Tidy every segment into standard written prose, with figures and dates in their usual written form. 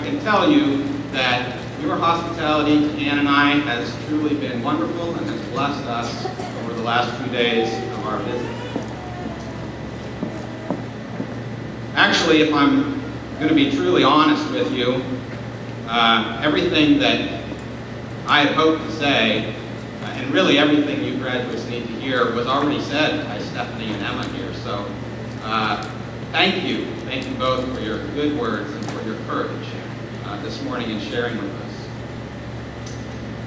can tell you that your hospitality to Ann and I has truly been wonderful and has blessed us over the last few days of our visit. Actually, if I'm going to be truly honest with you, everything that I had hoped to say, and really everything you graduates need to hear, was already said by Stephanie and Emma here. So thank you both for your good words and for your courage this morning in sharing with us.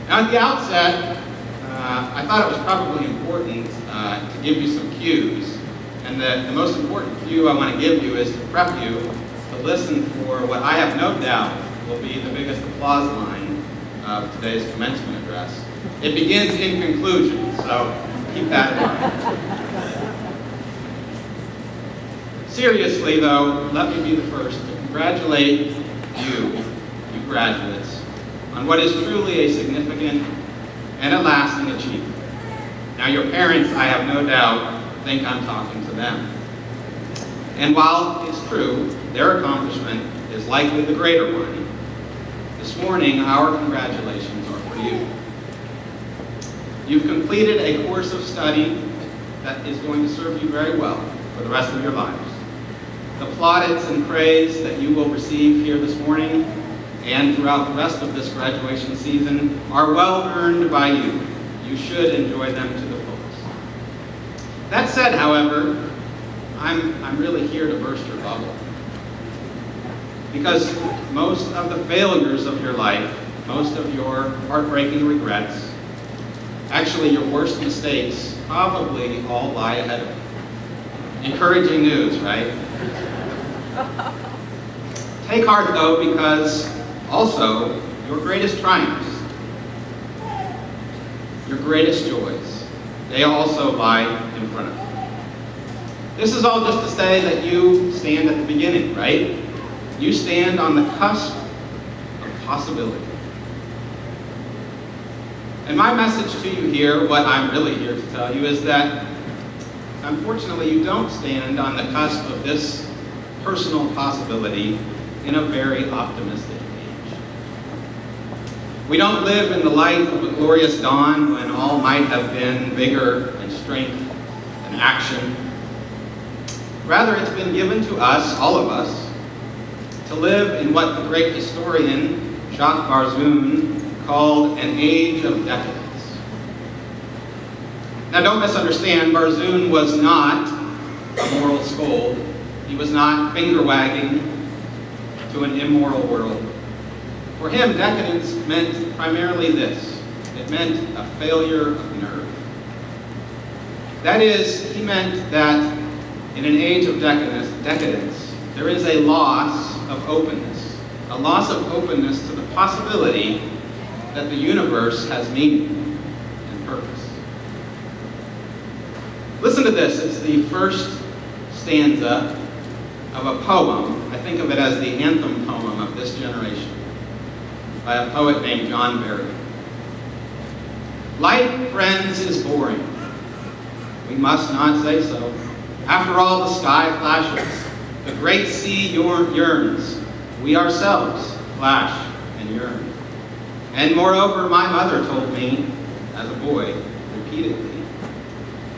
Now at the outset, I thought it was probably important to give you some cues, and the most important cue I want to give you is to prep you to listen for what I have no doubt will be the biggest applause line of today's commencement address. It begins in conclusion, so keep that in mind. Seriously though, let me be the first to congratulate you graduates, on what is truly a significant and a lasting achievement. Now your parents, I have no doubt, think I'm talking to them. And while it's true, their accomplishment is likely the greater one, this morning our congratulations are for you. You've completed a course of study that is going to serve you very well for the rest of your lives. The plaudits and praise that you will receive here this morning and throughout the rest of this graduation season are well earned by you. You should enjoy them to the fullest. That said, however, I'm really here to burst your bubble. Because most of the failures of your life, most of your heartbreaking regrets, actually your worst mistakes, probably all lie ahead of you. Encouraging news, right? Take heart though, because also your greatest triumphs, your greatest joys, they also lie in front of you. This is all just to say that you stand at the beginning, right? You stand on the cusp of possibility. And my message to you here, what I'm really here to tell you, is that unfortunately you don't stand on the cusp of this personal possibility in a very optimistic age. We don't live in the light of a glorious dawn when all might have been vigor and strength and action. Rather, it's been given to us, all of us, to live in what the great historian Jacques Barzoon called an age of decadence. Now don't misunderstand, Barzoon was not a moral scold. He was not finger-wagging to an immoral world. For him, decadence meant primarily this. It meant a failure of nerve. That is, he meant that in an age of decadence, there is a loss of openness. A loss of openness to the possibility that the universe has meaning and purpose. Listen to this. It's the first stanza of a poem. I think of it as the anthem poem of this generation, by a poet named John Berryman. Life, friends, is boring. We must not say so. After all, the sky flashes. The great sea yearns. We ourselves flash and yearn. And moreover, my mother told me, as a boy, repeatedly,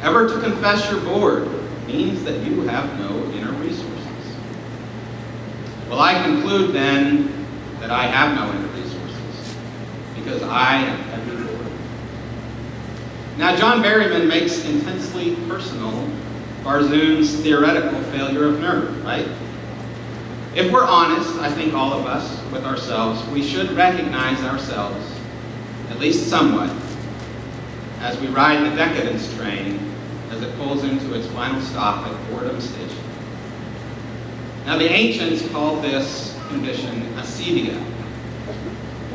ever to confess you're bored means that you have no inner resources. Well, I conclude then that I have no inner resources, because I am heavy bored. Now, John Berryman makes intensely personal Barzoon's theoretical failure of nerve, right? If we're honest, I think all of us, with ourselves, we should recognize ourselves, at least somewhat, as we ride the decadence train as it pulls into its final stop at Boredom Station. Now the ancients called this condition acedia,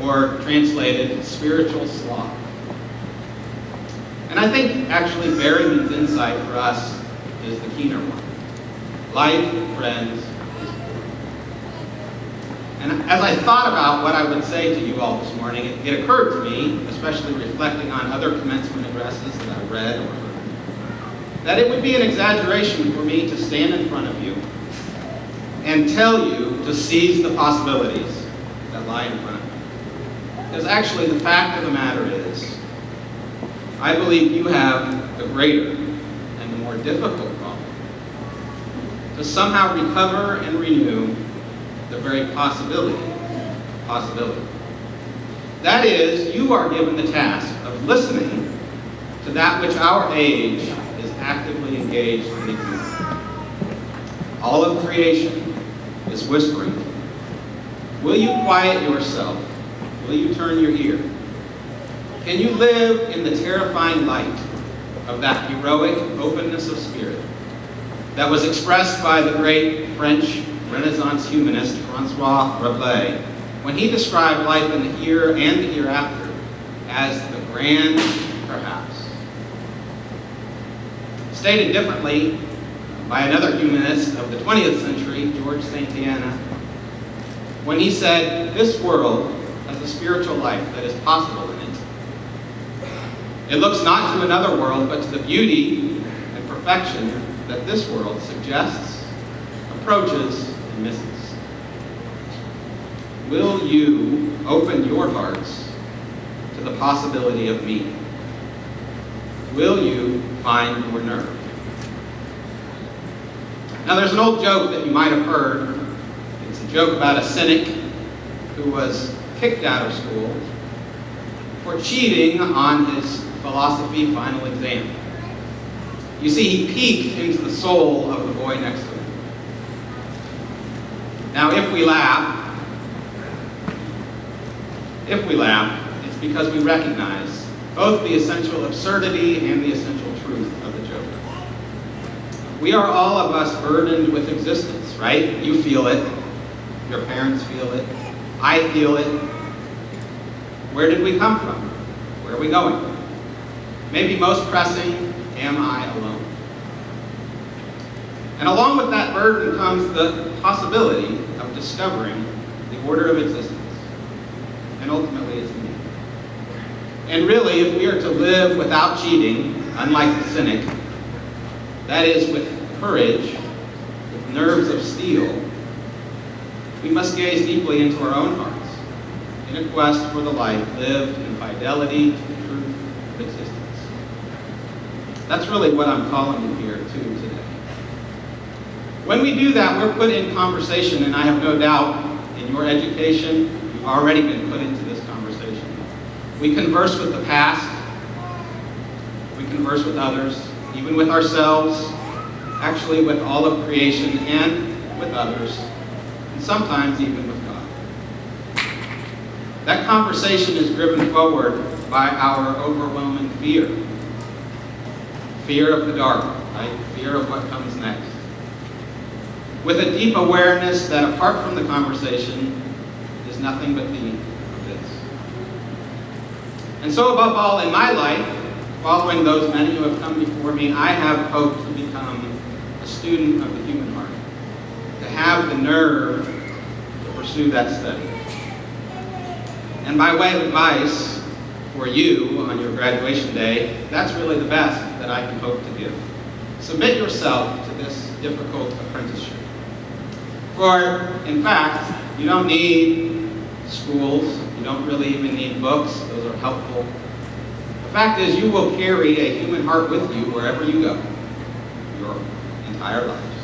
or translated spiritual sloth. And I think actually Berryman's insight for us is the keener one. Life, friends, and as I thought about what I would say to you all this morning, it occurred to me, especially reflecting on other commencement addresses that I read or heard, that it would be an exaggeration for me to stand in front of you and tell you to seize the possibilities that lie in front of you. Because actually the fact of the matter is, I believe you have the greater and the more difficult problem to somehow recover and renew the very possibility. That is, you are given the task of listening to that which our age is actively engaged in ignoring. All of creation is whispering. Will you quiet yourself? Will you turn your ear? Can you live in the terrifying light of that heroic openness of spirit that was expressed by the great French Renaissance humanist Francois Rabelais when he described life in the here and the hereafter as the grand perhaps? Stated differently by another humanist of the 20th century, George Santayana, when he said, this world has a spiritual life that is possible in it. It looks not to another world, but to the beauty and perfection that this world suggests, approaches, and misses. Will you open your hearts to the possibility of meaning? Will you find your nerve? Now there's an old joke that you might have heard. It's a joke about a cynic who was kicked out of school for cheating on his philosophy final exam. You see, he peeked into the soul of the boy next to him. Now if we laugh, it's because we recognize both the essential absurdity and the essential truth of the joke. We are all of us burdened with existence, right? You feel it. Your parents feel it. I feel it. Where did we come from? Where are we going? Maybe most pressing, am I alone? And along with that burden comes the possibility of discovering the order of existence. And ultimately it's me. And really, if we are to live without cheating, unlike the cynic, that is, with courage, with nerves of steel, we must gaze deeply into our own hearts in a quest for the life lived in fidelity to the truth of existence. That's really what I'm calling you here to today. When we do that, we're put in conversation, and I have no doubt in your education, you've already been put into this conversation. We converse with the past, we converse with others, even with ourselves, actually with all of creation and with others, and sometimes even with God. That conversation is driven forward by our overwhelming fear. Fear of the dark, right? Fear of what comes next. With a deep awareness that apart from the conversation is nothing but the abyss. And so above all, in my life, following those many who have come before me, I have hoped to become a student of the human heart, to have the nerve to pursue that study. And by way of advice for you on your graduation day, that's really the best that I can hope to give. Submit yourself to this difficult apprenticeship. For, in fact, you don't need schools, you don't really even need books, those are helpful. The fact is, you will carry a human heart with you wherever you go, your entire lives.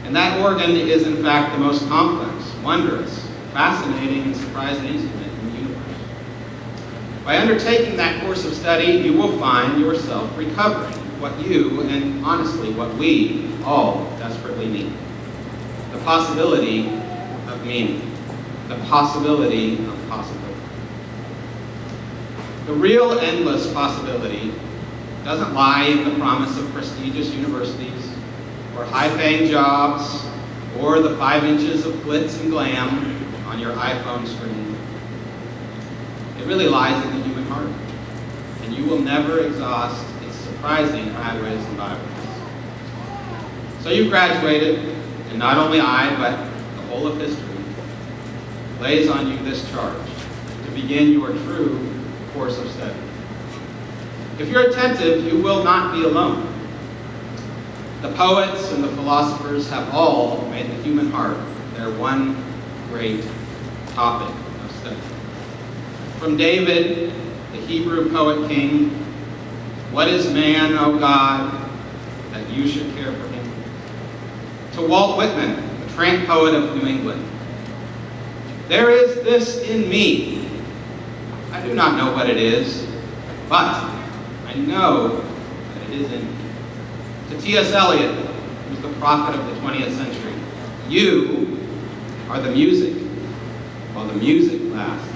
And that organ is, in fact, the most complex, wondrous, fascinating, and surprising instrument in the universe. By undertaking that course of study, you will find yourself recovering what you, and honestly, what we all desperately need. The possibility of meaning. The possibility of possibility. The real endless possibility doesn't lie in the promise of prestigious universities, or high-paying jobs, or the 5 inches of glitz and glam on your iPhone screen. It really lies in the human heart, and you will never exhaust its surprising highways and byways. So you graduated, and not only I, but the whole of history lays on you this charge to begin your true course of study. If you're attentive, you will not be alone. The poets and the philosophers have all made the human heart their one great topic of study. From David, the Hebrew poet king, "What is man, O God, that you should care for him?" To Walt Whitman, the tramp poet of New England, "There is this in me. I do not know what it is, but I know that it is in me." To T.S. Eliot, who was the prophet of the 20th century, "You are the music, while the music lasts."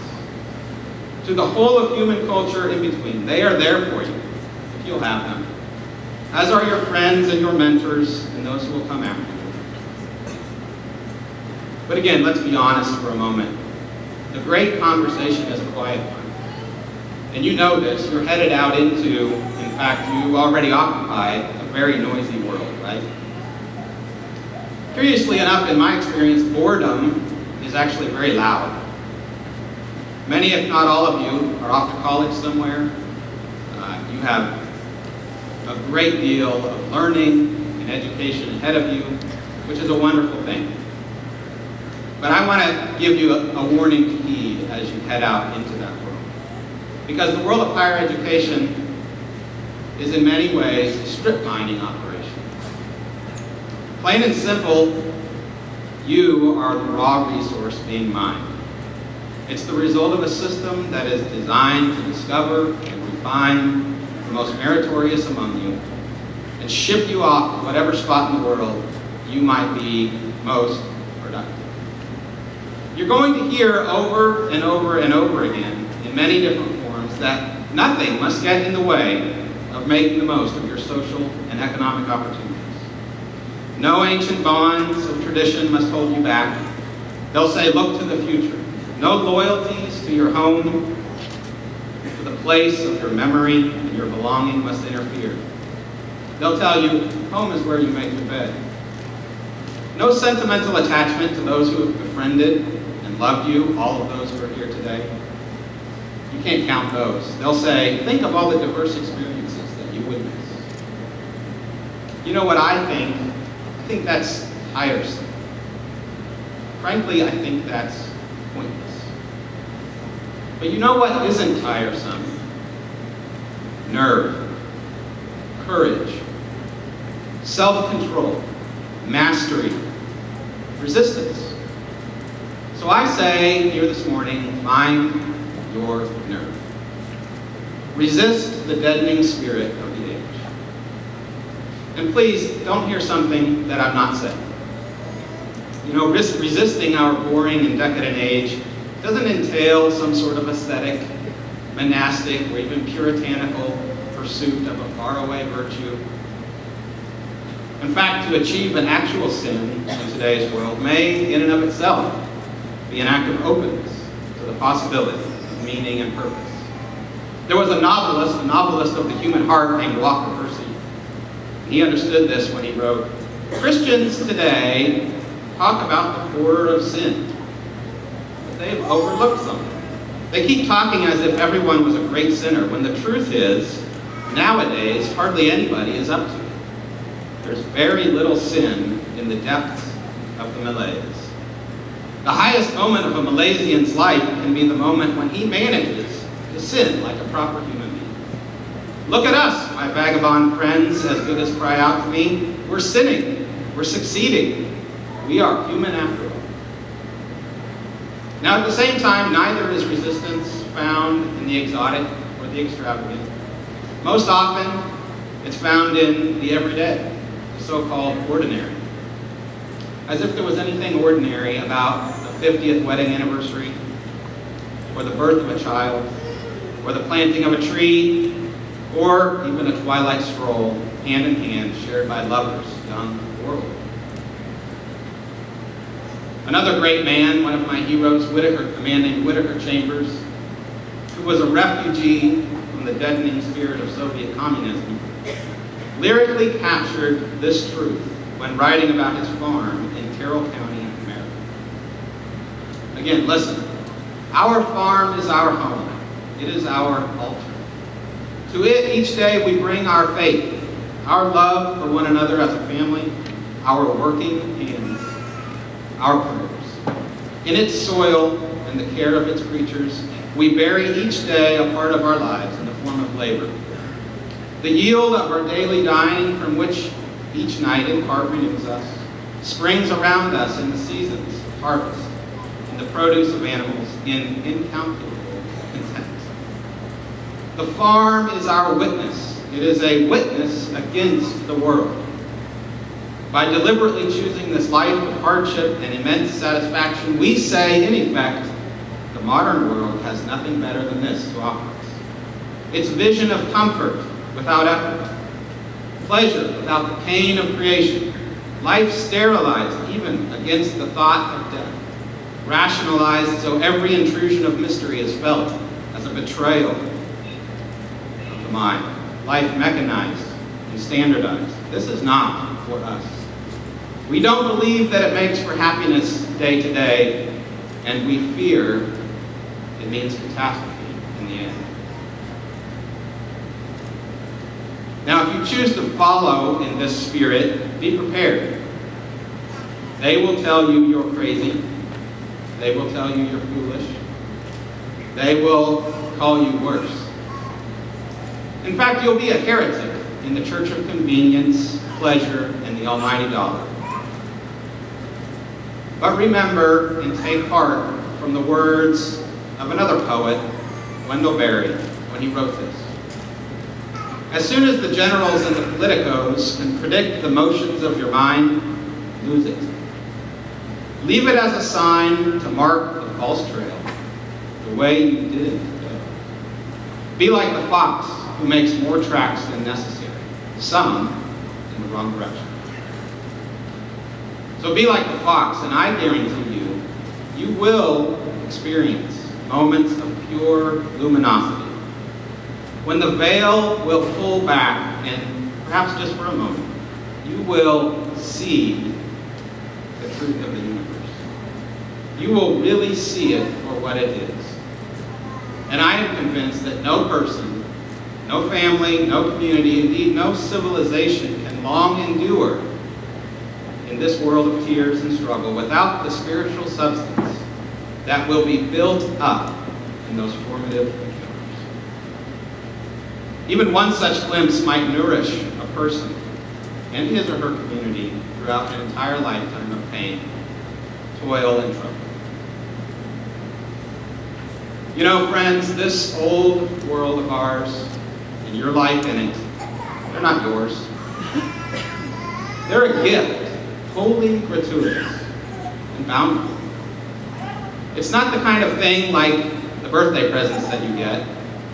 To the whole of human culture in between, they are there for you, if you'll have them, as are your friends and your mentors and those who will come after you. But again, let's be honest for a moment. The great conversation is a quiet one. And you know this, you're headed out into, in fact, you already occupy a very noisy world, right? Curiously enough, in my experience, boredom is actually very loud. Many, if not all of you, are off to college somewhere. You have a great deal of learning and education ahead of you, which is a wonderful thing. But I want to give you a warning to heed as you head out into that world. Because the world of higher education is in many ways a strip mining operation. Plain and simple, you are the raw resource being mined. It's the result of a system that is designed to discover and refine the most meritorious among you and ship you off to whatever spot in the world you might be most productive. You're going to hear over and over and over again in many different forms that nothing must get in the way of making the most of your social and economic opportunities. No ancient bonds of tradition must hold you back. They'll say, look to the future. No loyalties to your home, to the place of your memory and your belonging must interfere. They'll tell you, home is where you make your bed. No sentimental attachment to those who have befriended and loved you, all of those who are here today. You can't count those. They'll say, think of all the diverse experiences that you witnessed. You know what I think? I think that's tiresome. Frankly, I think that's pointless. But you know what isn't tiresome? Nerve, courage, self-control, mastery, resistance. So I say here this morning, find your nerve. Resist the deadening spirit of the age. And please, don't hear something that I'm not saying. You know, resisting our boring and decadent age doesn't entail some sort of ascetic, monastic, or even puritanical pursuit of a faraway virtue. In fact, to achieve an actual sin in today's world may, in and of itself, be an act of openness to the possibility of meaning and purpose. There was a novelist of the human heart named Walker Percy. He understood this when he wrote, "Christians today talk about the horror of sin, but they've overlooked something. They keep talking as if everyone was a great sinner, when the truth is, nowadays, hardly anybody is up to it. There's very little sin in the depths of the malaise. The highest moment of a Malaysian's life can be the moment when he manages to sin like a proper human being. Look at us, my vagabond friends, as good as cry out to me. We're sinning. We're succeeding. We are human after all." Now, at the same time, neither is resistance found in the exotic or the extravagant. Most often, it's found in the everyday, the so-called ordinary. As if there was anything ordinary about the 50th wedding anniversary, or the birth of a child, or the planting of a tree, or even a twilight stroll, hand in hand, shared by lovers, young or old. Another great man, one of my heroes, a man named Whittaker Chambers, who was a refugee from the deadening spirit of Soviet communism, lyrically captured this truth when writing about his farm in Carroll County, Maryland. Again, listen. Our farm is our home. It is our altar. To it, each day, we bring our faith, our love for one another as a family, our working hands, our prayers. In its soil and the care of its creatures, we bury each day a part of our lives in the form of labor. The yield of our daily dining, from which each night in part renews us, springs around us in the seasons of harvest, in the produce of animals, in incalculable content. The farm is our witness. It is a witness against the world. By deliberately choosing this life of hardship and immense satisfaction, we say, in effect, the modern world has nothing better than this to offer us. Its vision of comfort without effort, pleasure without the pain of creation, life sterilized even against the thought of death, rationalized so every intrusion of mystery is felt as a betrayal of the mind, life mechanized and standardized. This is not for us. We don't believe that it makes for happiness day to day, and we fear it means catastrophe in the end. Now, if you choose to follow in this spirit, be prepared. They will tell you you're crazy. They will tell you you're foolish. They will call you worse. In fact, you'll be a heretic in the church of convenience, pleasure, and the almighty dollar. But remember and take heart from the words of another poet, Wendell Berry, when he wrote this. As soon as the generals and the politicos can predict the motions of your mind, lose it. Leave it as a sign to mark the false trail, the way you didn't go. Be like the fox who makes more tracks than necessary, some in the wrong direction. So be like the fox, and I guarantee you, you will experience moments of pure luminosity. When the veil will pull back, and perhaps just for a moment, you will see the truth of the universe. You will really see it for what it is. And I am convinced that no person, no family, no community, indeed no civilization can long endure in this world of tears and struggle without the spiritual substance that will be built up in those formative encounters. Even one such glimpse might nourish a person and his or her community throughout an entire lifetime of pain, toil, and trouble. You know, friends, this old world of ours and your life in it, they're not yours. They're a gift, wholly gratuitous and bountiful. It's not the kind of thing like the birthday presents that you get.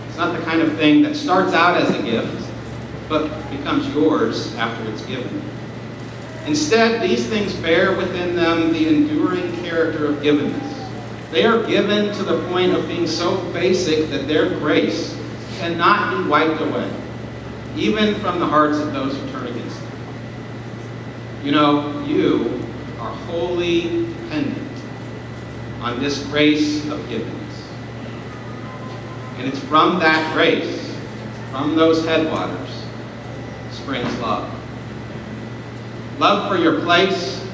It's not the kind of thing that starts out as a gift, but becomes yours after it's given. Instead, these things bear within them the enduring character of givenness. They are given to the point of being so basic that their grace cannot be wiped away, even from the hearts of those who turn against them. You know, you are wholly dependent on this grace of givenness. And it's from that grace, from those headwaters, springs love. Love for your place,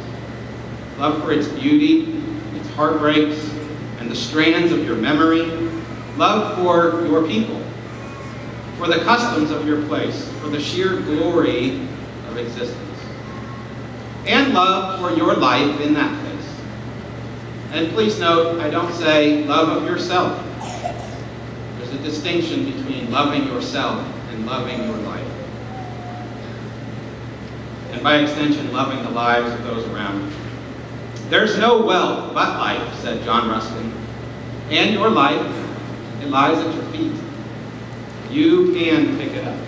love for its beauty, its heartbreaks, and the strands of your memory, love for your people, for the customs of your place, for the sheer glory of existence, and love for your life in that place. And please note, I don't say love of yourself. There's a distinction between loving yourself and loving your life. And by extension, loving the lives of those around you. There's no wealth but life, said John Ruskin. And your life, it lies at your feet. You can pick it up.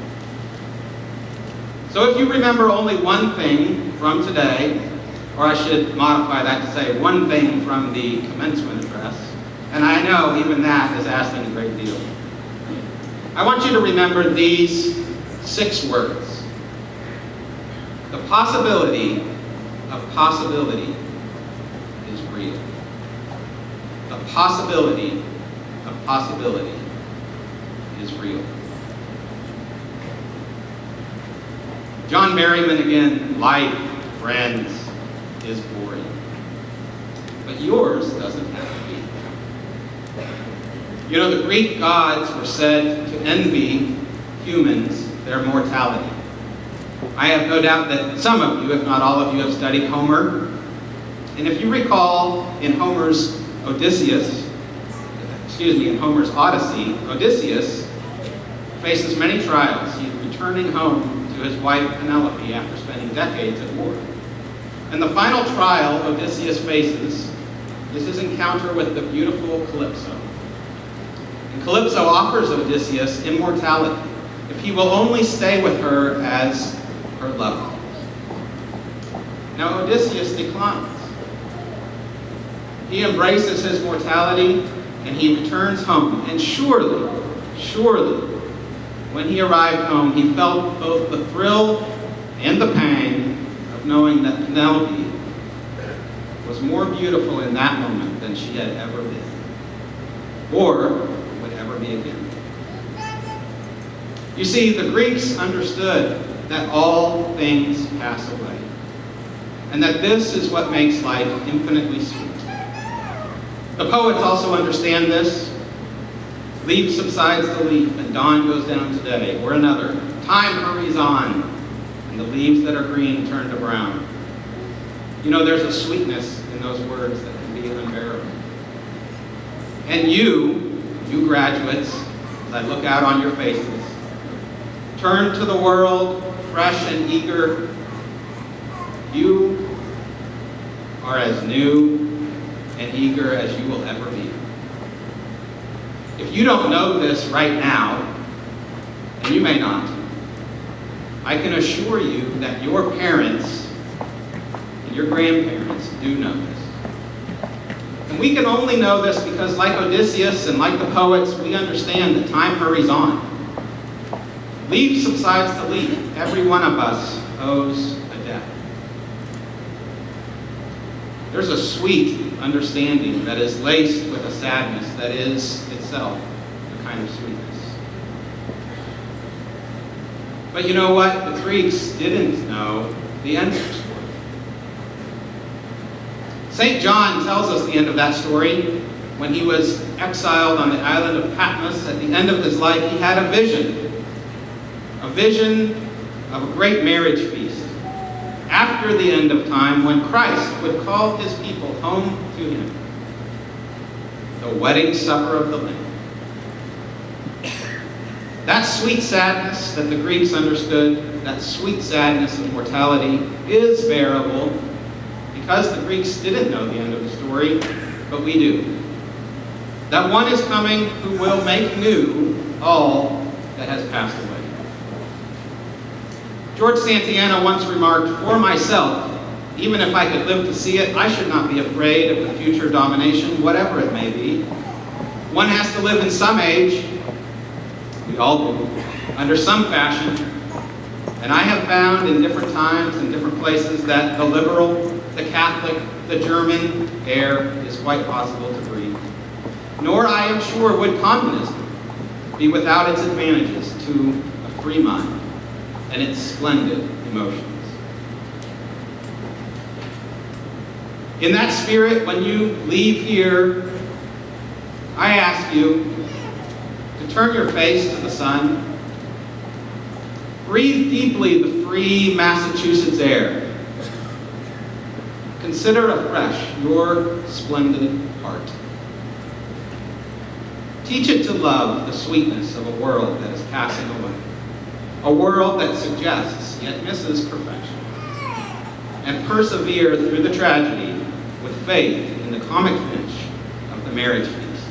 So if you remember only one thing from today, or I should modify that to say one thing from the commencement address, and I know even that is asking a great deal. I want you to remember these 6 words. The possibility of possibility is real. The possibility of possibility is real. John Berryman again, life, friends, is boring. but yours doesn't have to be. You know, the Greek gods were said to envy humans their mortality. I have no doubt that some of you, if not all of you, have studied Homer. And if you recall in Homer's Odyssey, Odysseus faces many trials. He's returning home to his wife Penelope after spending decades at war. And the final trial Odysseus faces is his encounter with the beautiful Calypso. And Calypso offers Odysseus immortality if he will only stay with her as her lover. Now Odysseus declines. He embraces his mortality and he returns home. And surely, when he arrived home, he felt both the thrill and the pang of knowing that Penelope was more beautiful in that moment than she had ever been, or would ever be again. You see, the Greeks understood that all things pass away, and that this is what makes life infinitely sweet. The poets also understand this. Leaf subsides the leaf, and dawn goes down today, or another. Time hurries on, and the leaves that are green turn to brown. You know, there's a sweetness in those words that can be unbearable. And you graduates, as I look out on your faces, turn to the world fresh and eager. You are as new and eager as you will ever be. If you don't know this right now, and you may not, I can assure you that your parents and your grandparents do know this. And we can only know this because, like Odysseus and like the poets, we understand that time hurries on. Leaf subsides to leaf. Every one of us owes a debt. There's a sweet understanding that is laced with a sadness that is itself a kind of sweetness. But you know what? The Greeks didn't know the end of the story. St. John tells us the end of that story. When he was exiled on the island of Patmos, at the end of his life, he had a vision of a great marriage feast after the end of time, when Christ would call his people home to him. The wedding supper of the Lamb. That sweet sadness that the Greeks understood, that sweet sadness of mortality, is bearable because the Greeks didn't know the end of the story, but we do. That one is coming who will make new all that has passed away. George Santayana once remarked, "For myself, even if I could live to see it, I should not be afraid of the future domination, whatever it may be. One has to live in some age, we all do, under some fashion, and I have found in different times and different places that the liberal, the Catholic, the German air is quite possible to breathe. Nor, I am sure, would communism be without its advantages to a free mind and its splendid emotions." In that spirit, when you leave here, I ask you to turn your face to the sun. Breathe deeply the free Massachusetts air. Consider afresh your splendid heart. Teach it to love the sweetness of a world that is passing away. A world that suggests yet misses perfection. And persevere through the tragedy with faith in the comic finish of the marriage feast.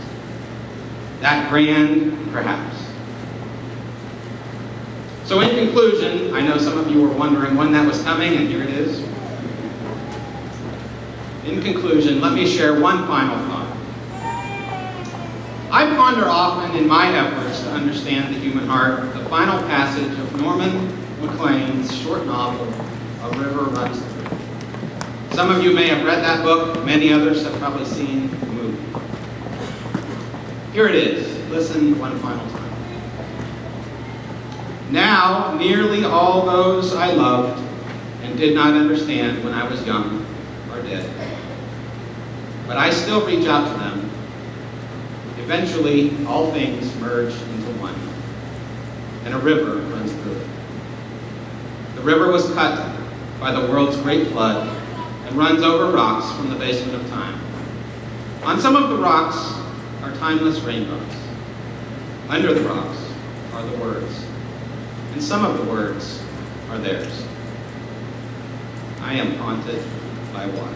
That grand, perhaps. So in conclusion, I know some of you were wondering when that was coming, and here it is. In conclusion, let me share one final thought. I ponder often in my efforts to understand the human heart the final passage of Norman Maclean's short novel, A River Runs Through. Some of you may have read that book, many others have probably seen the movie. Here it is. Listen one final time. "Now, nearly all those I loved and did not understand when I was young are dead. but I still reach out to them. Eventually, all things merge into one, and a river runs through it. The river was cut by the world's great flood and runs over rocks from the basement of time. On some of the rocks are timeless rainbows. Under the rocks are the words, and some of the words are theirs. I am haunted by waters.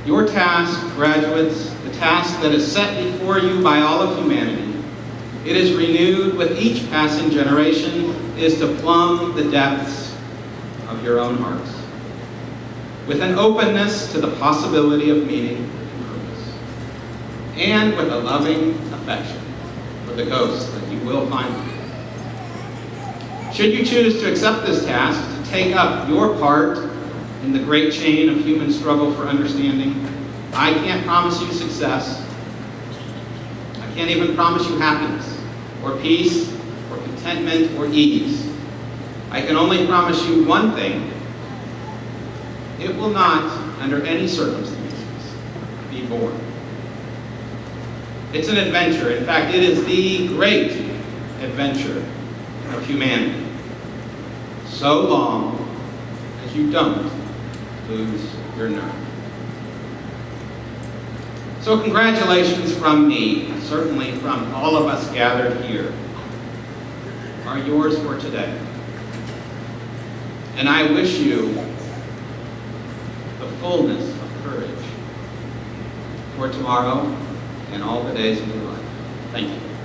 Your task, graduates, the task that is set before you by all of humanity, it is renewed with each passing generation, is to plumb the depths of your own hearts with an openness to the possibility of meaning and purpose, and with a loving affection for the ghosts that you will find. Should you choose to accept this task, to take up your part in the great chain of human struggle for understanding, I can't promise you success. I can't even promise you happiness, or peace, or contentment, or ease. I can only promise you one thing. It will not, under any circumstances, be boring. It's an adventure. In fact, it is the great adventure of humanity. So long as you don't lose your nerve. So congratulations from me, certainly from all of us gathered here, are yours for today. And I wish you the fullness of courage for tomorrow and all the days of your life. Thank you.